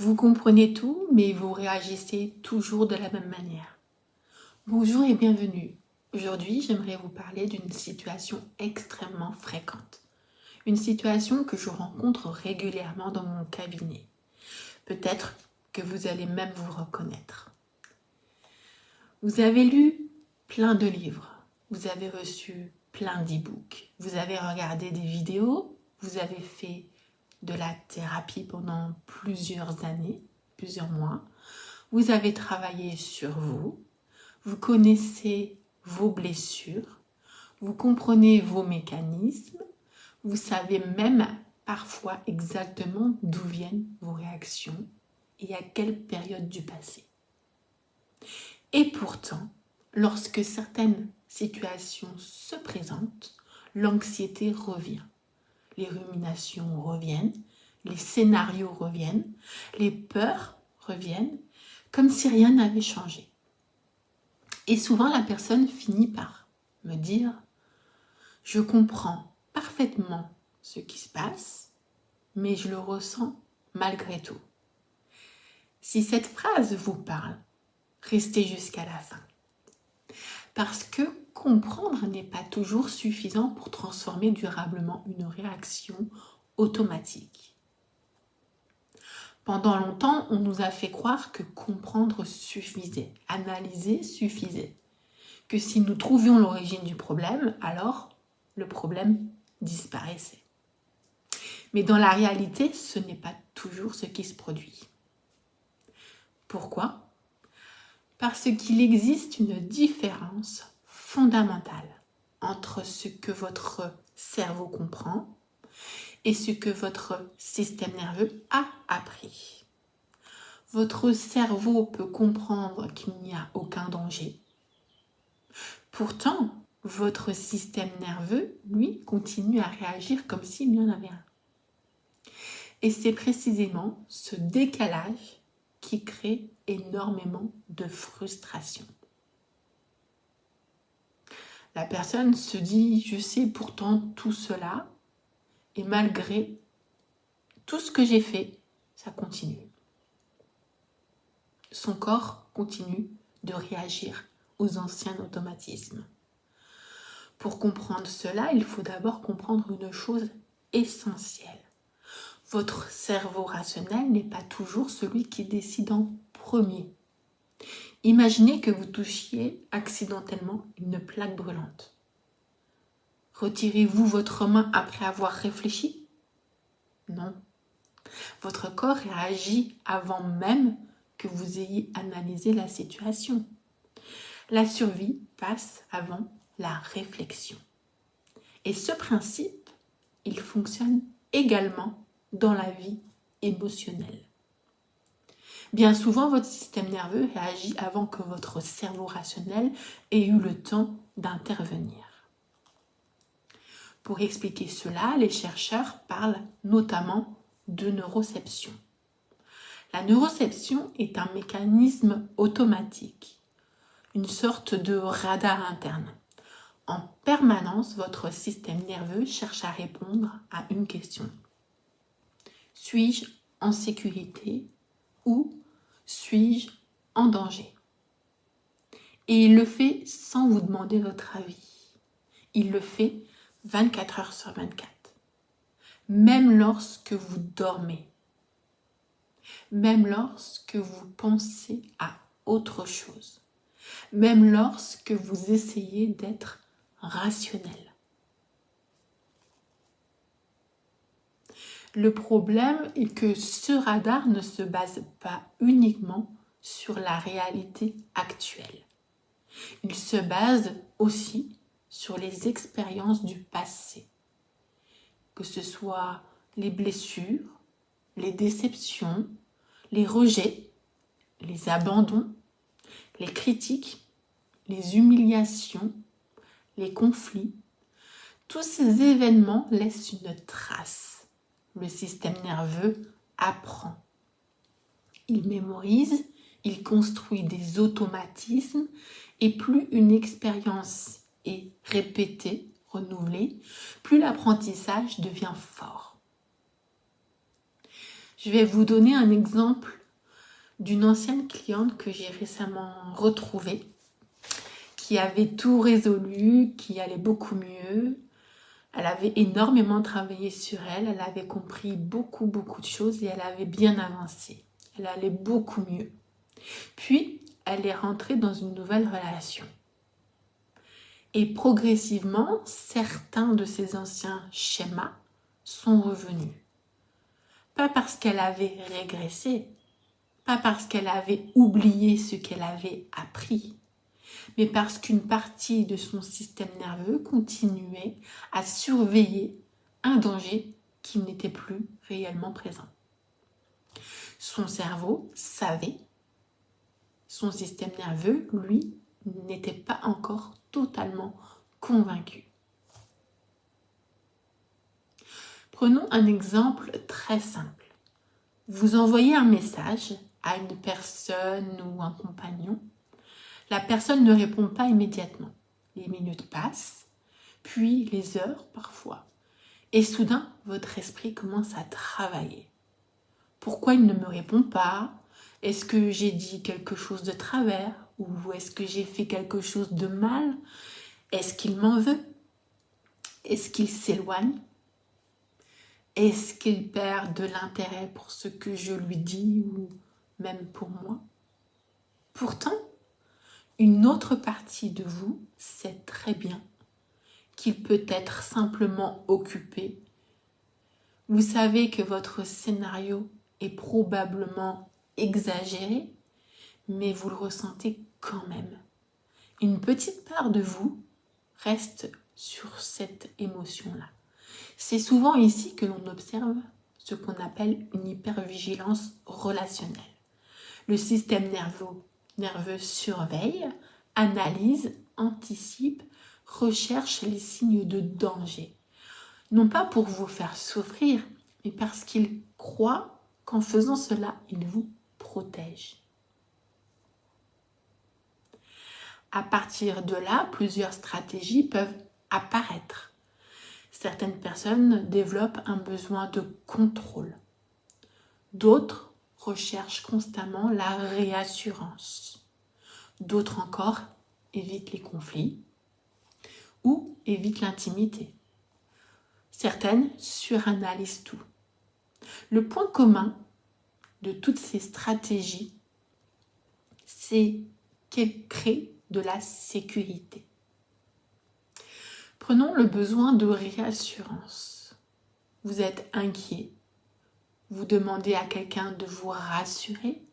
Vous comprenez tout, mais vous réagissez toujours de la même manière. Bonjour et bienvenue. Aujourd'hui, j'aimerais vous parler d'une situation extrêmement fréquente. Une situation que je rencontre régulièrement dans mon cabinet. Peut-être que vous allez même vous reconnaître. Vous avez lu plein de livres, vous avez reçu plein d'e-books, vous avez regardé des vidéos, vous avez fait de la thérapie pendant plusieurs années, plusieurs mois. Vous avez travaillé sur vous, vous connaissez vos blessures, vous comprenez vos mécanismes, vous savez même parfois exactement d'où viennent vos réactions et à quelle période du passé. Et pourtant, lorsque certaines situations se présentent, l'anxiété revient. Les ruminations reviennent, les scénarios reviennent, les peurs reviennent, comme si rien n'avait changé. Et souvent, la personne finit par me dire « Je comprends parfaitement ce qui se passe, mais je le ressens malgré tout. » Si cette phrase vous parle, restez jusqu'à la fin. Parce que comprendre n'est pas toujours suffisant pour transformer durablement une réaction automatique. Pendant longtemps, on nous a fait croire que comprendre suffisait, analyser suffisait. Que si nous trouvions l'origine du problème, alors le problème disparaissait. Mais dans la réalité, ce n'est pas toujours ce qui se produit. Pourquoi ? Parce qu'il existe une différence fondamentale entre ce que votre cerveau comprend et ce que votre système nerveux a appris. Votre cerveau peut comprendre qu'il n'y a aucun danger. Pourtant, votre système nerveux, lui, continue à réagir comme s'il y en avait un. Et c'est précisément ce décalage qui crée énormément de frustration. La personne se dit « je sais pourtant tout cela » et malgré tout ce que j'ai fait, ça continue. Son corps continue de réagir aux anciens automatismes. Pour comprendre cela, il faut d'abord comprendre une chose essentielle. Votre cerveau rationnel n'est pas toujours celui qui décide en premier. Imaginez que vous touchiez accidentellement une plaque brûlante. Retirez-vous votre main après avoir réfléchi ? Non. Votre corps réagit avant même que vous ayez analysé la situation. La survie passe avant la réflexion. Et ce principe, il fonctionne également dans la vie émotionnelle. Bien souvent, votre système nerveux réagit avant que votre cerveau rationnel ait eu le temps d'intervenir. Pour expliquer cela, les chercheurs parlent notamment de neuroception. La neuroception est un mécanisme automatique, une sorte de radar interne. En permanence, votre système nerveux cherche à répondre à une question. Suis-je en sécurité ou suis-je en danger ? Et il le fait sans vous demander votre avis. Il le fait 24 heures sur 24. Même lorsque vous dormez. Même lorsque vous pensez à autre chose. Même lorsque vous essayez d'être rationnel. Le problème est que ce radar ne se base pas uniquement sur la réalité actuelle. Il se base aussi sur les expériences du passé, que ce soit les blessures, les déceptions, les rejets, les abandons, les critiques, les humiliations, les conflits. Tous ces événements laissent une trace. Le système nerveux apprend. Il mémorise, il construit des automatismes et plus une expérience est répétée, renouvelée, plus l'apprentissage devient fort. Je vais vous donner un exemple d'une ancienne cliente que j'ai récemment retrouvée, qui avait tout résolu, qui allait beaucoup mieux. Elle avait énormément travaillé sur elle, elle avait compris beaucoup de choses et elle avait bien avancé. Elle allait beaucoup mieux. Puis, elle est rentrée dans une nouvelle relation. Et progressivement, certains de ses anciens schémas sont revenus. Pas parce qu'elle avait régressé, pas parce qu'elle avait oublié ce qu'elle avait appris, mais parce qu'une partie de son système nerveux continuait à surveiller un danger qui n'était plus réellement présent. Son cerveau savait, son système nerveux, lui, n'était pas encore totalement convaincu. Prenons un exemple très simple. Vous envoyez un message à une personne ou un compagnon. La personne ne répond pas immédiatement. Les minutes passent, puis les heures parfois. Et soudain, votre esprit commence à travailler. Pourquoi il ne me répond pas? Est-ce que j'ai dit quelque chose de travers? Ou est-ce que j'ai fait quelque chose de mal? Est-ce qu'il m'en veut? Est-ce qu'il s'éloigne? Est-ce qu'il perd de l'intérêt pour ce que je lui dis ou même pour moi? Pourtant, une autre partie de vous sait très bien qu'il peut être simplement occupé. Vous savez que votre scénario est probablement exagéré, mais vous le ressentez quand même. Une petite part de vous reste sur cette émotion-là. C'est souvent ici que l'on observe ce qu'on appelle une hypervigilance relationnelle. Le système nerveux surveille, analyse, anticipe, recherche les signes de danger. Non pas pour vous faire souffrir, mais parce qu'il croit qu'en faisant cela, il vous protège. À partir de là, plusieurs stratégies peuvent apparaître. Certaines personnes développent un besoin de contrôle. D'autres recherchent constamment la réassurance. D'autres encore évitent les conflits ou évitent l'intimité. Certaines suranalysent tout. Le point commun de toutes ces stratégies, c'est qu'elles créent de la sécurité. Prenons le besoin de réassurance. Vous êtes inquiet. Vous demandez à quelqu'un de vous rassurer.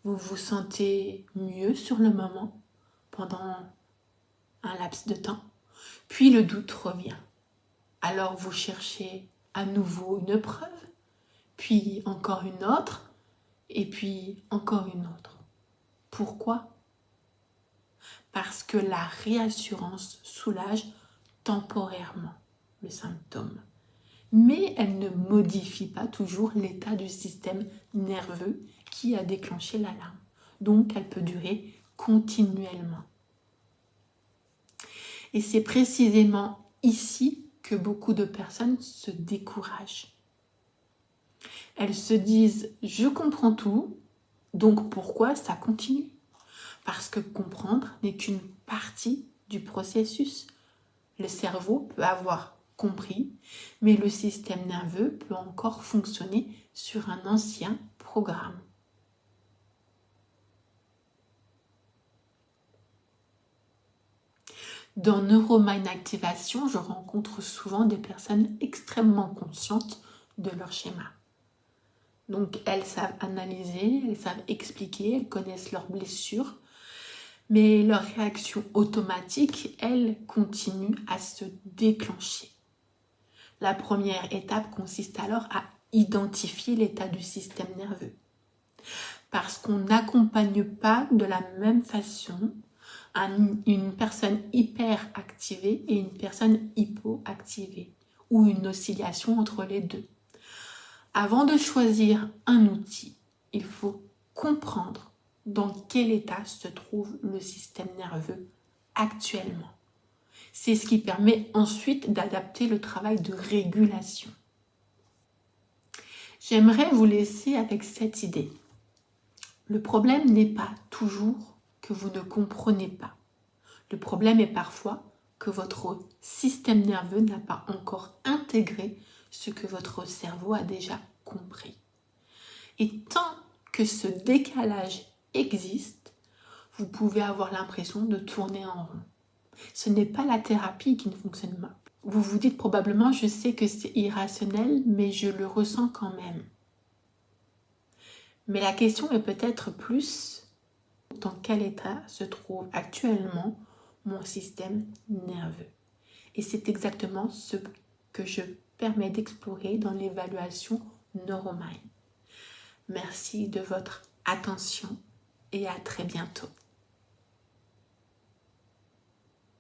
Vous vous sentez mieux sur le moment pendant un laps de temps. Puis le doute revient. Alors vous cherchez à nouveau une preuve, puis encore une autre, et puis encore une autre. Pourquoi? Parce que la réassurance soulage temporairement le symptôme. Mais elle ne modifie pas toujours l'état du système nerveux qui a déclenché l'alarme. Donc, elle peut durer continuellement. Et c'est précisément ici que beaucoup de personnes se découragent. Elles se disent « je comprends tout, donc pourquoi ça continue ?» Parce que comprendre n'est qu'une partie du processus. Le cerveau peut avoir compris, mais le système nerveux peut encore fonctionner sur un ancien programme. Dans Neuromind Activation, je rencontre souvent des personnes extrêmement conscientes de leur schéma. Donc elles savent analyser, elles savent expliquer, elles connaissent leurs blessures, mais leur réaction automatique, elle, continue à se déclencher. La première étape consiste alors à identifier l'état du système nerveux. Parce qu'on n'accompagne pas de la même façon une personne hyperactivée et une personne hypoactivée, ou une oscillation entre les deux. Avant de choisir un outil, il faut comprendre dans quel état se trouve le système nerveux actuellement. C'est ce qui permet ensuite d'adapter le travail de régulation. J'aimerais vous laisser avec cette idée. Le problème n'est pas toujours que vous ne comprenez pas. Le problème est parfois que votre système nerveux n'a pas encore intégré ce que votre cerveau a déjà compris. Et tant que ce décalage existe, vous pouvez avoir l'impression de tourner en rond. Ce n'est pas la thérapie qui ne fonctionne pas. Vous vous dites probablement, je sais que c'est irrationnel, mais je le ressens quand même. Mais la question est peut-être plus dans quel état se trouve actuellement mon système nerveux. Et c'est exactement ce que je permets d'explorer dans l'évaluation NeuroMind. Merci de votre attention et à très bientôt.